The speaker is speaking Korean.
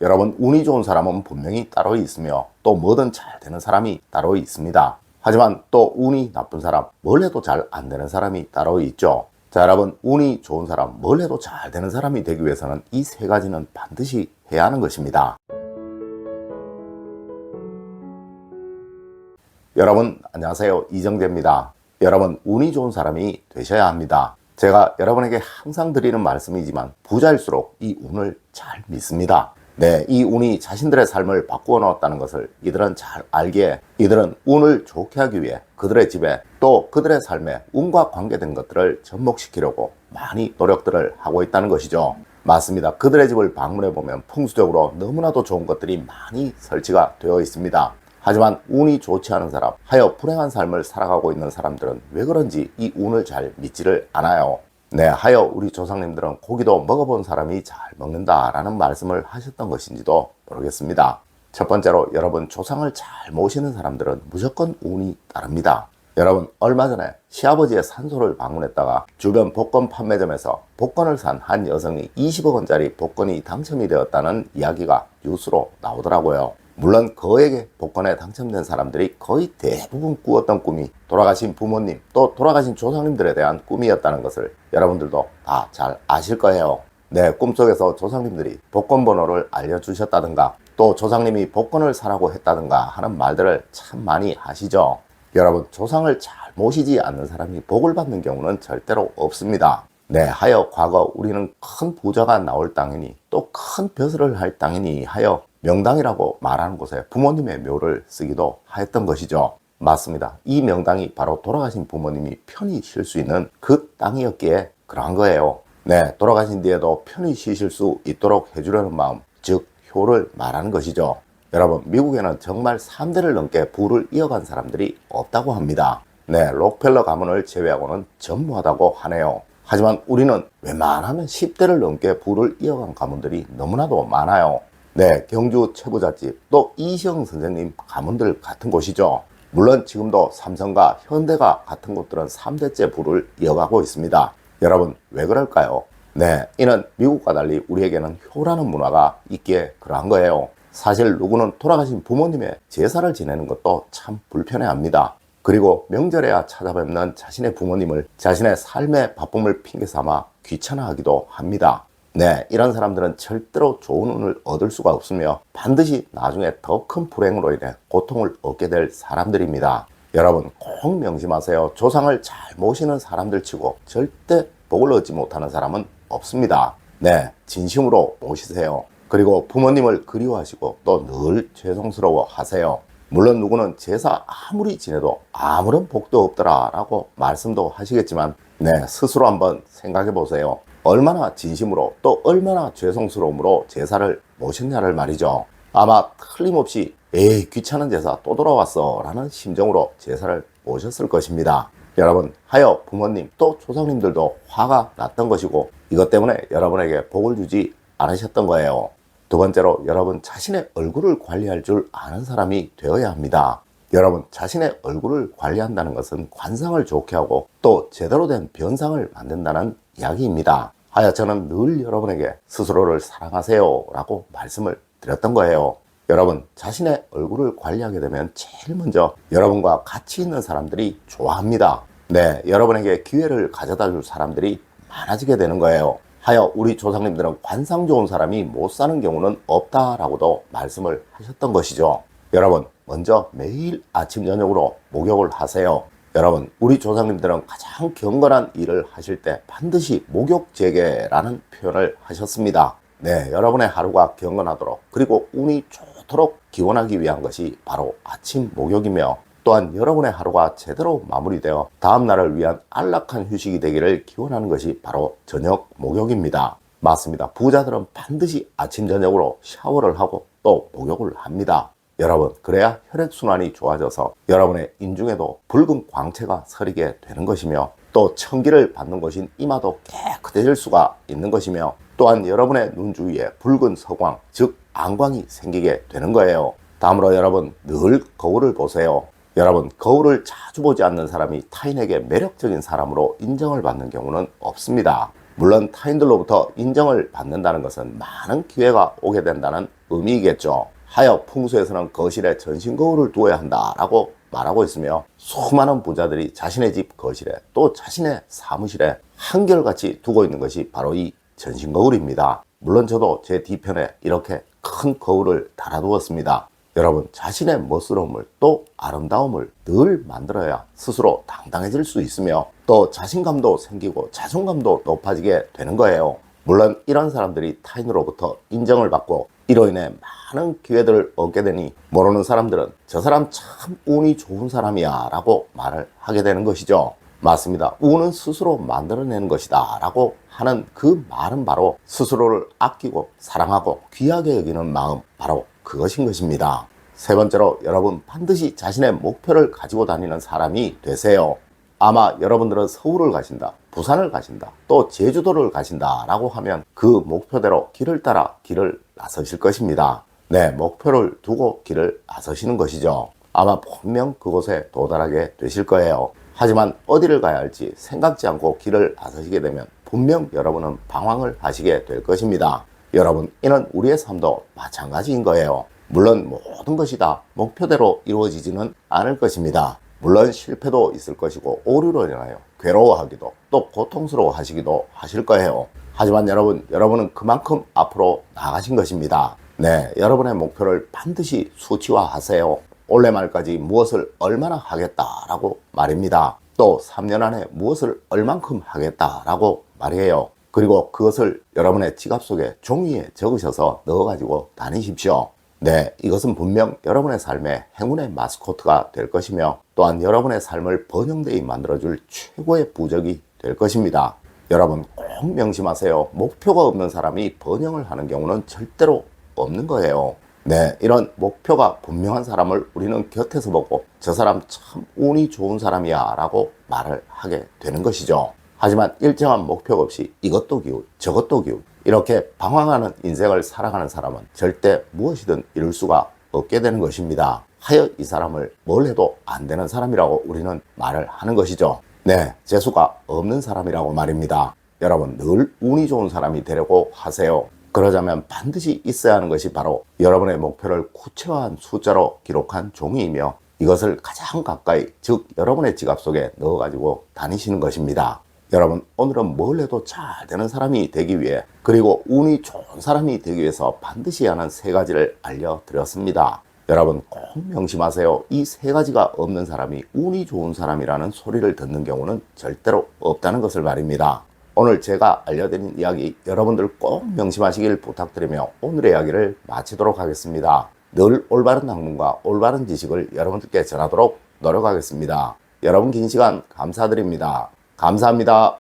여러분, 운이 좋은 사람은 분명히 따로 있으며 또 뭐든 잘 되는 사람이 따로 있습니다. 하지만 또 운이 나쁜 사람, 뭘 해도 잘 안 되는 사람이 따로 있죠. 자, 여러분, 운이 좋은 사람, 뭘 해도 잘 되는 사람이 되기 위해서는 이 세 가지는 반드시 해야 하는 것입니다. 여러분, 안녕하세요. 이정재입니다. 여러분, 운이 좋은 사람이 되셔야 합니다. 제가 여러분에게 항상 드리는 말씀이지만 부자일수록 이 운을 잘 믿습니다. 네, 이 운이 자신들의 삶을 바꾸어 놓았다는 것을 이들은 잘 알기에 이들은 운을 좋게 하기 위해 그들의 집에 또 그들의 삶에 운과 관계된 것들을 접목시키려고 많이 노력들을 하고 있다는 것이죠. 맞습니다. 그들의 집을 방문해 보면 풍수적으로 너무나도 좋은 것들이 많이 설치가 되어 있습니다. 하지만 운이 좋지 않은 사람, 하여 불행한 삶을 살아가고 있는 사람들은 왜 그런지 이 운을 잘 믿지를 않아요. 네, 하여 우리 조상님들은 고기도 먹어본 사람이 잘 먹는다라는 말씀을 하셨던 것인지도 모르겠습니다. 첫 번째로 여러분, 조상을 잘 모시는 사람들은 무조건 운이 따릅니다. 여러분, 얼마 전에 시아버지의 산소를 방문했다가 주변 복권 판매점에서 복권을 산 한 여성이 20억 원짜리 복권이 당첨이 되었다는 이야기가 뉴스로 나오더라고요. 물론 그에게 복권에 당첨된 사람들이 거의 대부분 꾸었던 꿈이 돌아가신 부모님 또 돌아가신 조상님들에 대한 꿈이었다는 것을 여러분들도 다 잘 아실 거예요. 네, 꿈속에서 조상님들이 복권 번호를 알려주셨다든가 또 조상님이 복권을 사라고 했다든가 하는 말들을 참 많이 하시죠. 여러분, 조상을 잘 모시지 않는 사람이 복을 받는 경우는 절대로 없습니다. 네, 하여 과거 우리는 큰 부자가 나올 땅이니 또 큰 벼슬을 할 땅이니 하여 명당이라고 말하는 곳에 부모님의 묘를 쓰기도 하였던 것이죠. 맞습니다. 이 명당이 바로 돌아가신 부모님이 편히 쉴 수 있는 그 땅이었기에 그러한 거예요. 네, 돌아가신 뒤에도 편히 쉬실 수 있도록 해주려는 마음, 즉 효를 말하는 것이죠. 여러분, 미국에는 정말 3대를 넘게 부를 이어간 사람들이 없다고 합니다. 네, 록펠러 가문을 제외하고는 전무하다고 하네요. 하지만 우리는 웬만하면 10대를 넘게 부를 이어간 가문들이 너무나도 많아요. 네, 경주 최부잣집 또 이시영 선생님 가문들 같은 곳이죠. 물론 지금도 삼성과 현대가 같은 곳들은 3대째 부를 이어가고 있습니다. 여러분, 왜 그럴까요? 네, 이는 미국과 달리 우리에게는 효라는 문화가 있기에 그러한 거예요. 사실 누구는 돌아가신 부모님의 제사를 지내는 것도 참 불편해합니다. 그리고 명절에야 찾아뵙는 자신의 부모님을 자신의 삶의 바쁨을 핑계 삼아 귀찮아하기도 합니다. 네, 이런 사람들은 절대로 좋은 운을 얻을 수가 없으며 반드시 나중에 더 큰 불행으로 인해 고통을 얻게 될 사람들입니다. 여러분, 꼭 명심하세요. 조상을 잘 모시는 사람들 치고 절대 복을 얻지 못하는 사람은 없습니다. 네, 진심으로 모시세요. 그리고 부모님을 그리워하시고 또 늘 죄송스러워 하세요. 물론 누구는 제사 아무리 지내도 아무런 복도 없더라 라고 말씀도 하시겠지만 네, 스스로 한번 생각해 보세요. 얼마나 진심으로 또 얼마나 죄송스러움으로 제사를 모셨냐를 말이죠. 아마 틀림없이 에이, 귀찮은 제사 또 돌아왔어 라는 심정으로 제사를 모셨을 것입니다. 여러분, 하여 부모님 또 조상님들도 화가 났던 것이고 이것 때문에 여러분에게 복을 주지 않으셨던 거예요. 두 번째로, 여러분 자신의 얼굴을 관리할 줄 아는 사람이 되어야 합니다. 여러분, 자신의 얼굴을 관리한다는 것은 관상을 좋게 하고 또 제대로 된 변상을 만든다는 이야기입니다. 하여 저는 늘 여러분에게 스스로를 사랑하세요 라고 말씀을 드렸던 거예요. 여러분, 자신의 얼굴을 관리하게 되면 제일 먼저 여러분과 같이 있는 사람들이 좋아합니다. 네, 여러분에게 기회를 가져다 줄 사람들이 많아지게 되는 거예요. 하여 우리 조상님들은 관상 좋은 사람이 못 사는 경우는 없다라고도 말씀을 하셨던 것이죠. 여러분, 먼저 매일 아침 저녁으로 목욕을 하세요. 여러분, 우리 조상님들은 가장 경건한 일을 하실 때 반드시 목욕제계라는 표현을 하셨습니다. 네, 여러분의 하루가 경건하도록 그리고 운이 좋도록 기원하기 위한 것이 바로 아침 목욕이며 또한 여러분의 하루가 제대로 마무리되어 다음 날을 위한 안락한 휴식이 되기를 기원하는 것이 바로 저녁 목욕입니다. 맞습니다. 부자들은 반드시 아침 저녁으로 샤워를 하고 또 목욕을 합니다. 여러분, 그래야 혈액순환이 좋아져서 여러분의 인중에도 붉은 광채가 서리게 되는 것이며 또 청기를 받는 곳인 이마도 깨끗해질 수가 있는 것이며 또한 여러분의 눈 주위에 붉은 서광, 즉 안광이 생기게 되는 거예요. 다음으로 여러분, 늘 거울을 보세요. 여러분, 거울을 자주 보지 않는 사람이 타인에게 매력적인 사람으로 인정을 받는 경우는 없습니다. 물론 타인들로부터 인정을 받는다는 것은 많은 기회가 오게 된다는 의미이겠죠. 하여 풍수에서는 거실에 전신 거울을 두어야 한다라고 말하고 있으며, 수많은 부자들이 자신의 집 거실에 또 자신의 사무실에 한결같이 두고 있는 것이 바로 이 전신 거울입니다. 물론 저도 제 뒤편에 이렇게 큰 거울을 달아두었습니다. 여러분, 자신의 멋스러움을 또 아름다움을 늘 만들어야 스스로 당당해질 수 있으며 또 자신감도 생기고 자존감도 높아지게 되는 거예요. 물론 이런 사람들이 타인으로부터 인정을 받고 이로 인해 많은 기회들을 얻게 되니 모르는 사람들은 저 사람 참 운이 좋은 사람이야 라고 말을 하게 되는 것이죠. 맞습니다. 운은 스스로 만들어내는 것이다 라고 하는 그 말은 바로 스스로를 아끼고 사랑하고 귀하게 여기는 마음, 바로 그것인 것입니다. 세 번째로, 여러분 반드시 자신의 목표를 가지고 다니는 사람이 되세요. 아마 여러분들은 서울을 가신다, 부산을 가신다, 또 제주도를 가신다 라고 하면 그 목표대로 길을 따라 길을 나서실 것입니다. 네, 목표를 두고 길을 나서시는 것이죠. 아마 분명 그곳에 도달하게 되실 거예요. 하지만 어디를 가야 할지 생각지 않고 길을 나서시게 되면 분명 여러분은 방황을 하시게 될 것입니다. 여러분, 이는 우리의 삶도 마찬가지인 거예요. 물론 모든 것이 다 목표대로 이루어지지는 않을 것입니다. 물론 실패도 있을 것이고 오류로 인하여 괴로워하기도 또 고통스러워 하시기도 하실 거예요. 하지만 여러분은 그만큼 앞으로 나가신 것입니다. 네, 여러분의 목표를 반드시 수치화하세요. 올해 말까지 무엇을 얼마나 하겠다라고 말입니다. 또 3년 안에 무엇을 얼만큼 하겠다라고 말이에요. 그리고 그것을 여러분의 지갑 속에 종이에 적으셔서 넣어가지고 다니십시오. 네, 이것은 분명 여러분의 삶의 행운의 마스코트가 될 것이며 또한 여러분의 삶을 번영되이 만들어줄 최고의 부적이 될 것입니다. 여러분 꼭 명심하세요. 목표가 없는 사람이 번영을 하는 경우는 절대로 없는 거예요. 네, 이런 목표가 분명한 사람을 우리는 곁에서 보고 저 사람 참 운이 좋은 사람이야 라고 말을 하게 되는 것이죠. 하지만 일정한 목표가 없이 이것도 기운 저것도 기운 이렇게 방황하는 인생을 살아가는 사람은 절대 무엇이든 이룰 수가 없게 되는 것입니다. 하여 이 사람을 뭘 해도 안 되는 사람이라고 우리는 말을 하는 것이죠. 네, 재수가 없는 사람이라고 말입니다. 여러분 늘 운이 좋은 사람이 되려고 하세요. 그러자면 반드시 있어야 하는 것이 바로 여러분의 목표를 구체화한 숫자로 기록한 종이이며 이것을 가장 가까이, 즉 여러분의 지갑 속에 넣어가지고 다니시는 것입니다. 여러분, 오늘은 뭘 해도 잘 되는 사람이 되기 위해, 그리고 운이 좋은 사람이 되기 위해서 반드시 하는 세 가지를 알려드렸습니다. 여러분 꼭 명심하세요. 이 세 가지가 없는 사람이 운이 좋은 사람이라는 소리를 듣는 경우는 절대로 없다는 것을 말입니다. 오늘 제가 알려드린 이야기 여러분들 꼭 명심하시길 부탁드리며 오늘의 이야기를 마치도록 하겠습니다. 늘 올바른 학문과 올바른 지식을 여러분들께 전하도록 노력하겠습니다. 여러분 긴 시간 감사드립니다. 감사합니다.